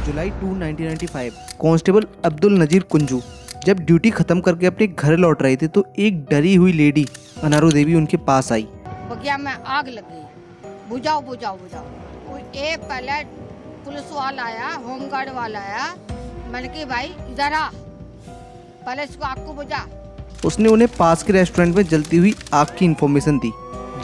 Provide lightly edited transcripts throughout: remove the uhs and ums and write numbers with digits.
जुलाई 2, 1995 constable Abdul Nazeer Kunju जब duty खत्म करके अपने घर लौट रहे थे तो एक डरी हुई लेडी अनारो देवी उनके पास आई। बगिया में आग लग गई, बुझाओ बुझाओ बुझाओ। कोई एक पहले पुलिस वाला आया, होमगार्ड वाला आया। मैंने कहा भाई इधर आ, पहले इसको आग को बुझा। उसने उन्हें पास के रेस्टोरेंट में जलती हुई आग की इन्फॉर्मेशन दी।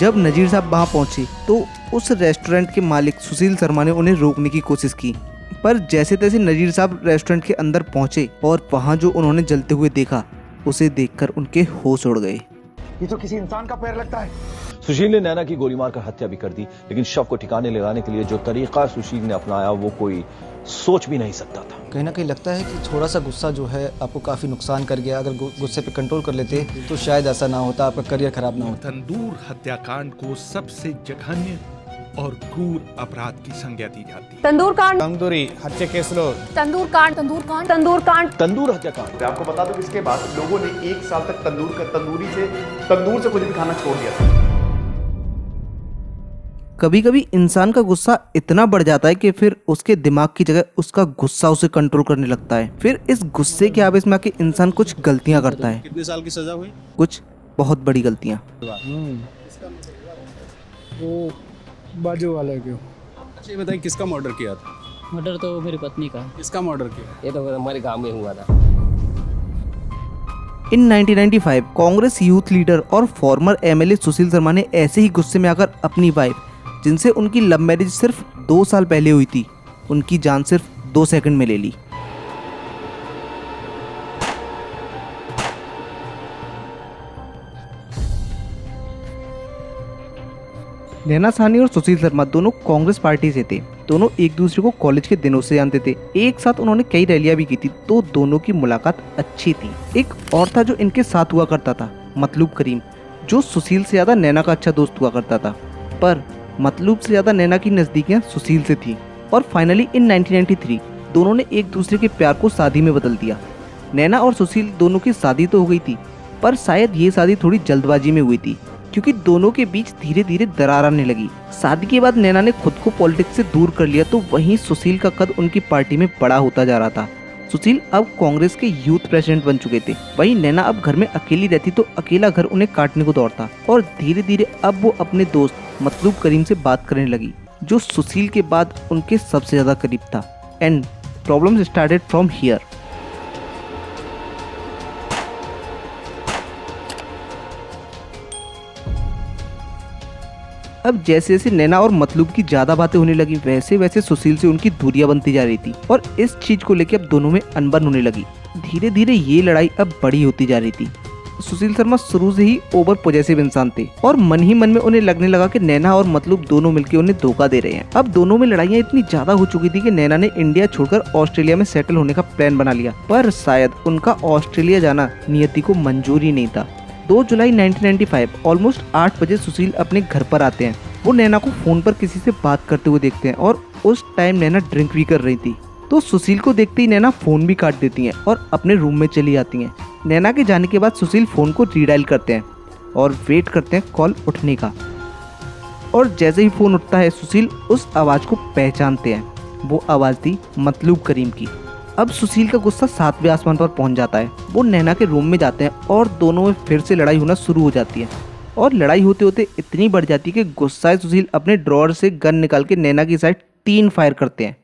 जब नजीर साहब वहाँ पहुंचे तो उस रेस्टोरेंट के मालिक सुशील शर्मा ने उन्हें रोकने की कोशिश की, पर जैसे तैसे नजीर साहब रेस्टोरेंट के अंदर पहुंचे और वहाँ जो उन्होंने जलते हुए देखा उसे देखकर उनके होश उड़ गए। ये तो किसी इंसान का पैर लगता है। सुशील ने नैना की गोली मारकर हत्या भी कर दी, लेकिन शव को ठिकाने लगाने के लिए जो तरीका सुशील ने अपनाया वो कोई सोच भी नहीं सकता था। कहीं ना कहीं लगता है कि थोड़ा सा गुस्सा जो है आपको काफ़ी नुकसान कर गया। अगर गुस्से पे कंट्रोल कर लेते तो शायद ऐसा ना होता, आपका करियर खराब ना होता। तंदूर हत्याकांड को सबसे जघन्य और क्रूर अपराध की संज्ञा दी जाती है। तंदूरी हत्या केसलो तंदूर कांड तंदूर हत्याकांड। आपको बता दूं इसके बाद लोगों ने 1 साल तक तंदूर से कुछ भी खाना छोड़ दिया था। कभी कभी इंसान का गुस्सा इतना बढ़ जाता है कि फिर उसके दिमाग की जगह उसका गुस्सा उसे कंट्रोल करने लगता है। फिर इस गुस्से के आवेश में आके इंसान कुछ गलतियां करता है। कितने साल की सजा हुई? कुछ बहुत बड़ी गलतियां। वो बाजू वाले क्यों? अच्छा ये बताइए किसका मर्डर किया था? मर्डर तो मेरी पत्नी का। किसका मर्डर किया? ये तो हमारे गांव में हुआ था। इन 1995 कांग्रेस यूथ लीडर और फॉर्मर एमएलए सुशील शर्मा ने ऐसे ही गुस्से में आकर अपनी वाइफ, जिनसे उनकी लव मैरिज सिर्फ 2 साल पहले हुई थी, उनकी जान सिर्फ 2 सेकंड में ले ली। नैना साहनी और सुशील शर्मा दोनों कांग्रेस पार्टी से थे। दोनों एक दूसरे को कॉलेज के दिनों से जानते थे। एक साथ उन्होंने कई रैलियां भी की थी, तो दोनों की मुलाकात अच्छी थी। एक और था जो इनके साथ हुआ करता था, मतलूब करीम, जो सुशील से ज्यादा नैना का अच्छा दोस्त हुआ करता था, पर मतलूब से ज्यादा नैना की नजदीकियां सुशील से थी। और फाइनली इन 1993 दोनों ने एक दूसरे के प्यार को शादी में बदल दिया। नैना और सुशील दोनों की शादी तो हो गई थी, पर शायद ये शादी थोड़ी जल्दबाजी में हुई थी, क्योंकि दोनों के बीच धीरे धीरे दरार आने लगी। शादी के बाद नैना ने खुद को पॉलिटिक्स से दूर कर लिया, तो वहीं सुशील का कद उनकी पार्टी में बड़ा होता जा रहा था। सुशील अब कांग्रेस के यूथ प्रेसिडेंट बन चुके थे। वहीं नैना अब घर में अकेली रहती, तो अकेला घर उन्हें काटने को दौड़ता। और धीरे धीरे अब वो अपने दोस्त मतलूब करीम से बात करने लगी, जो सुशील के बाद उनके सबसे ज्यादा करीब था। And problem started from here. अब जैसे जैसे नैना और मतलूब की ज्यादा बातें होने लगी, वैसे वैसे सुशील से उनकी दूरियां बनती जा रही थी और इस चीज को लेकर अब दोनों में अनबन होने लगी। धीरे धीरे ये लड़ाई अब बड़ी होती जा रही थी। सुशील शर्मा शुरू से ही ओवर पॉजिटिव इंसान थे और मन ही मन में उन्हें लगने लगा कि नैना और मतलूब दोनों मिलकर उन्हें धोखा दे रहे हैं। अब दोनों में लड़ाइयाँ इतनी ज्यादा हो चुकी थी कि नैना ने इंडिया छोड़कर ऑस्ट्रेलिया में सेटल होने का प्लान बना लिया, पर शायद उनका ऑस्ट्रेलिया जाना नियति को मंजूर ही नहीं था। 2 जुलाई 1995 ऑलमोस्ट 8 बजे सुशील अपने घर पर आते हैं। वो नैना को फोन पर किसी से बात करते हुए देखते हैं और उस टाइम नैना ड्रिंक भी कर रही थी, तो सुशील को देखते ही नैना फोन भी काट देती हैं और अपने रूम में चली जाती हैं। नैना के जाने के बाद सुशील फोन को रीडायल करते हैं और वेट करते हैं कॉल उठने का। और जैसे ही फोन उठता है सुशील उस आवाज़ को पहचानते हैं। वो आवाज़ थी मतलूब करीम की। अब सुशील का गुस्सा 7वें आसमान पर पहुंच जाता है। वो नैना के रूम में जाते हैं और दोनों में फिर से लड़ाई होना शुरू हो जाती है। और लड़ाई होते होते इतनी बढ़ जाती है कि गुस्साए सुशील अपने ड्रॉअर से गन निकाल के नैना की साइड 3 फायर करते हैं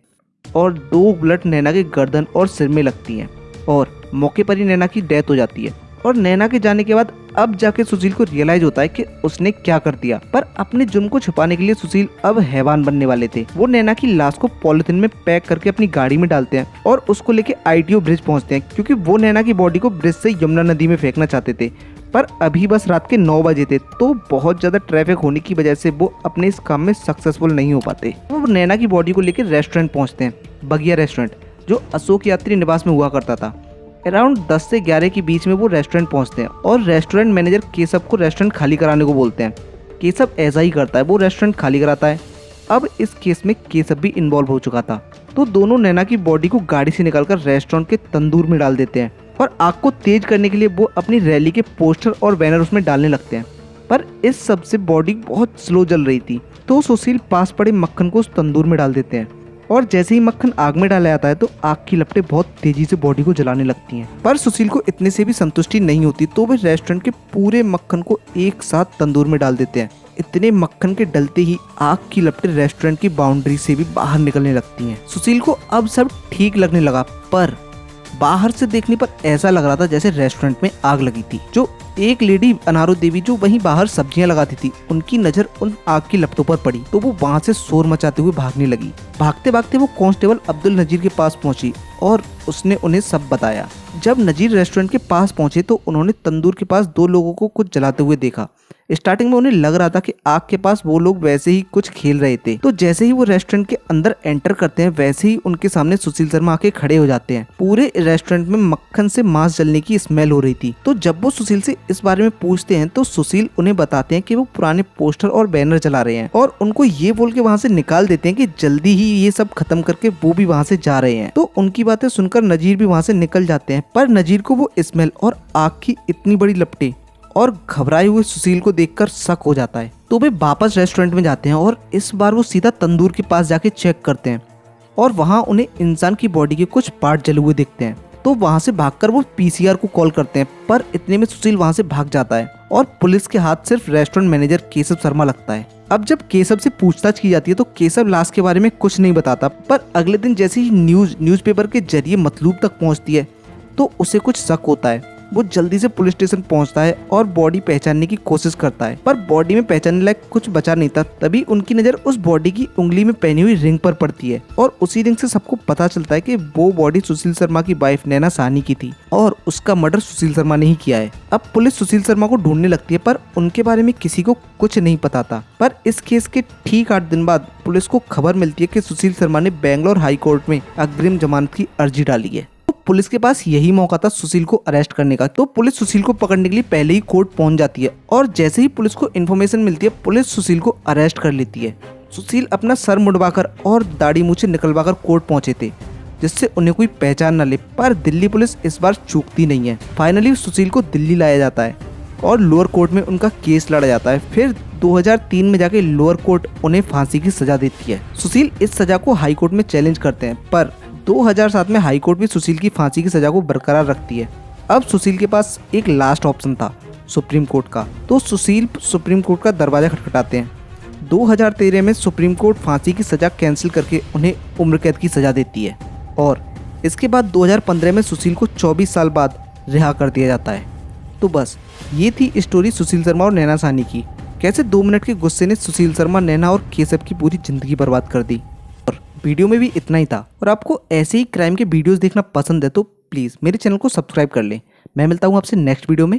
और 2 बुलेट नैना के गर्दन और सिर में लगती हैं और मौके पर ही नैना की डेथ हो जाती है। और नैना के जाने के बाद अब जाके सुशील को रियलाइज होता है कि उसने क्या कर दिया, पर अपने जुर्म को छुपाने के लिए सुशील अब हैवान बनने वाले थे। वो नैना की लाश को पॉलिथीन में पैक करके अपनी गाड़ी में डालते हैं और उसको लेके आईटीओ ब्रिज पहुंचते हैं, क्योंकि वो नैना की बॉडी को ब्रिज से यमुना नदी में फेंकना चाहते थे। पर अभी बस रात के 9 बजे थे, तो बहुत ज्यादा ट्रैफिक होने की वजह से वो अपने इस काम में सक्सेसफुल नहीं हो पाते। वो नैना की बॉडी को लेकर रेस्टोरेंट पहुंचते हैं, बगिया रेस्टोरेंट, जो अशोक यात्री निवास में हुआ करता था। अराउंड 10 से 11 के बीच में वो रेस्टोरेंट पहुंचते हैं और रेस्टोरेंट मैनेजर केशव को रेस्टोरेंट खाली कराने को बोलते हैं। केशव ऐसा ही करता है, वो रेस्टोरेंट खाली कराता है। अब इस केस में केशव भी इन्वॉल्व हो चुका था, तो दोनों नैना की बॉडी को गाड़ी से निकालकर रेस्टोरेंट के तंदूर में डाल देते हैं और आग को तेज करने के लिए वो अपनी रैली के पोस्टर और बैनर उसमें डालने लगते हैं। पर इस सब से बॉडी बहुत स्लो जल रही थी, तो सुशील पास पड़े मक्खन को उस तंदूर में डाल देते हैं और जैसे ही मक्खन आग में डाला जाता है तो आग की लपटें बहुत तेजी से बॉडी को जलाने लगती हैं। पर सुशील को इतने से भी संतुष्टि नहीं होती तो वे रेस्टोरेंट के पूरे मक्खन को एक साथ तंदूर में डाल देते हैं। इतने मक्खन के डलते ही आग की लपटें रेस्टोरेंट की बाउंड्री से भी बाहर निकलने लगती हैं। सुशील को अब सब ठीक लगने लगा, पर बाहर से देखने पर ऐसा लग रहा था जैसे रेस्टोरेंट में आग लगी थी। जो एक लेडी अनारो देवी जो वहीं बाहर सब्जियां लगाती थी, उनकी नजर उन आग की लपटों पर पड़ी तो वो वहां से शोर मचाते हुए भागने लगी। भागते भागते वो कांस्टेबल अब्दुल नजीर के पास पहुंची और उसने उन्हें सब बताया। जब नजीर रेस्टोरेंट के पास पहुंचे तो उन्होंने तंदूर के पास 2 लोगों को कुछ जलाते हुए देखा। स्टार्टिंग में उन्हें लग रहा था कि आग के पास वो लोग वैसे ही कुछ खेल रहे थे, तो जैसे ही वो रेस्टोरेंट के अंदर एंटर करते हैं वैसे ही उनके सामने सुशील शर्मा आके खड़े हो जाते हैं। पूरे रेस्टोरेंट में मक्खन से मांस जलने की स्मेल हो रही थी। तो जब वो सुशील से इस बारे में पूछते हैं तो सुशील उन्हें बताते हैं कि वो पुराने पोस्टर और बैनर जला रहे हैं और उनको ये बोल के वहाँ से निकाल देते हैं कि जल्दी ही ये सब खत्म करके वो भी वहाँ से जा रहे हैं। तो उनकी बातें सुनकर नजीर भी वहाँ से निकल जाते हैं, पर नजीर को वो स्मेल और आग की इतनी बड़ी लपटें और घबराए हुए सुशील को देखकर शक हो जाता है। तो वे वापस रेस्टोरेंट में जाते हैं और इस बार वो सीधा तंदूर के पास जाके चेक करते हैं और वहाँ उन्हें इंसान की बॉडी के कुछ पार्ट जले हुए दिखते हैं। तो वहाँ से भागकर वो पीसीआर को कॉल करते हैं, पर इतने में सुशील वहाँ से भाग जाता है और पुलिस के हाथ सिर्फ रेस्टोरेंट मैनेजर केशव शर्मा लगता है। अब जब केशव से पूछताछ की जाती है तो केशव लाश के बारे में कुछ नहीं बताता, पर अगले दिन जैसे ही न्यूज़पेपर के जरिए मतलूब तक पहुँचती है तो उसे कुछ शक होता है। वो जल्दी से पुलिस स्टेशन पहुंचता है और बॉडी पहचानने की कोशिश करता है, पर बॉडी में पहचानने लायक कुछ बचा नहीं था। तभी उनकी नजर उस बॉडी की उंगली में पहनी हुई रिंग पर पड़ती है और उसी रिंग से सबको पता चलता है कि वो बॉडी सुशील शर्मा की वाइफ नैना साहनी की थी और उसका मर्डर सुशील शर्मा ने ही किया है। अब पुलिस सुशील शर्मा को ढूंढने लगती है, पर उनके बारे में किसी को कुछ नहीं पता था। पर इस केस के ठीक 8 दिन बाद पुलिस को खबर मिलती है कि सुशील शर्मा ने बेंगलोर हाई कोर्ट में अग्रिम जमानत की अर्जी डाली है। पुलिस के पास यही मौका था सुशील को अरेस्ट करने का, तो पुलिस सुशील को पकड़ने के लिए पहले ही कोर्ट पहुंच जाती है और जैसे ही पुलिस को इन्फॉर्मेशन मिलती है पुलिस सुशील को अरेस्ट कर लेती है। सुशील अपना सर मुड़वाकर और दाढ़ी मूंछें निकलवाकर कोर्ट पहुंचे थे जिससे उन्हें कोई पहचान न ले, पर दिल्ली पुलिस इस बार चूकती नहीं है। फाइनली सुशील को दिल्ली लाया जाता है और लोअर कोर्ट में उनका केस लड़ा जाता है। फिर 2003 में जाके लोअर कोर्ट उन्हें फांसी की सजा देती है। सुशील इस सजा को हाई कोर्ट में चैलेंज करते हैं, पर 2007 में हाई कोर्ट भी सुशील की फांसी की सजा को बरकरार रखती है। अब सुशील के पास एक लास्ट ऑप्शन था सुप्रीम कोर्ट का, तो सुशील सुप्रीम कोर्ट का दरवाजा खटखटाते हैं। 2013 में सुप्रीम कोर्ट फांसी की सजा कैंसिल करके उन्हें उम्र कैद की सजा देती है और इसके बाद 2015 में सुशील को 24 साल बाद रिहा कर दिया जाता है। तो बस ये थी स्टोरी सुशील शर्मा और नैना साहनी की। कैसे 2 मिनट के गुस्से ने सुशील शर्मा, नैना और केशव की पूरी जिंदगी बर्बाद कर दी। और वीडियो में भी इतना ही था। और आपको ऐसे ही क्राइम के वीडियोस देखना पसंद है तो प्लीज़ मेरे चैनल को सब्सक्राइब कर लें। मैं मिलता हूँ आपसे नेक्स्ट वीडियो में।